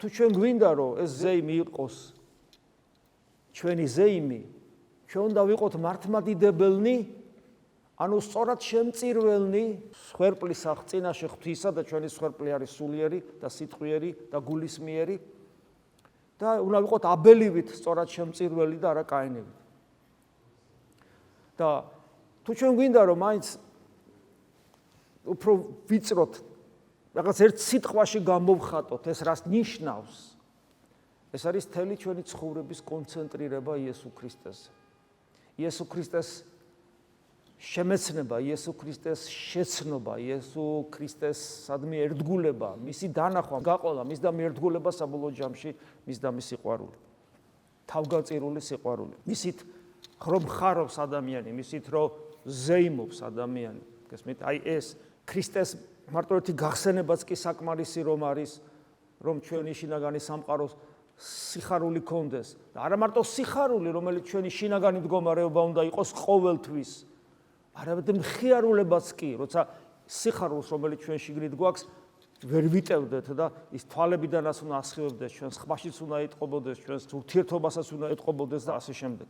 თუ ჩვენ გვინდა რომ ეს ზეიმი იყოს ჩვენი ზეიმი, ჩვენ უნდა ვიყოთ მართლმადიდებელნი, ანუ სწორად შემწირველნი სვერპლის აღწინაში ღვთისა და ჩვენი სვერპლი არის სულიერი და სიტყვიერი და გულისმიერი და უნდა ვიყოთ აბელივით სწორად შემწირველი და არა კაინივით. და თუ ჩვენ გვინდა რომ მაინც უფრო ვიწროთ რაღაც ერთ სიტყვაში გამოვხატოთ ეს რას ნიშნავს, ეს არის მთელი ჩვენი ცხოვრების კონცენტრირება იესო ქრისტეზე. იესო ქრისტეს შემეცნება, იესო ქრისტეს შეცნობა, იესო ქრისტეს სადმე ერთგულება, მისი დანახვა, გაყოლა, მის და მიერთგულება საბოლოო ჯამში, მის და მის სიყვარული. თავგაწირული სიყვარული. მისით რომ ხარობს ადამიანი, მისით რომ ზეიმობს ადამიანი. გესმით? აი ეს ქრისტეს მარტო ერთი გახსენებაც კი საკმარისი რომ არის, რომ ჩვენი შინაგანი სამყაროს სიხარული კონდეს. და არა მარტო სიხარული, რომელიც ჩვენი შინაგანი მდგომარეობა უნდა იყოს ყოველთვის. არამედ მხიარულებაც კი, როცა სიხარულს, რომელიც ჩვენ შიგნით გვაქვს, ვერ ვიტევდეთ და ის თვალებიდანაც უნდა ასხივებდეს, ჩვენს ხმაშიც უნდა ეტყობოდეს, ჩვენს ურთიერთობასაც უნდა ეტყობოდეს და ასე შემდეგ.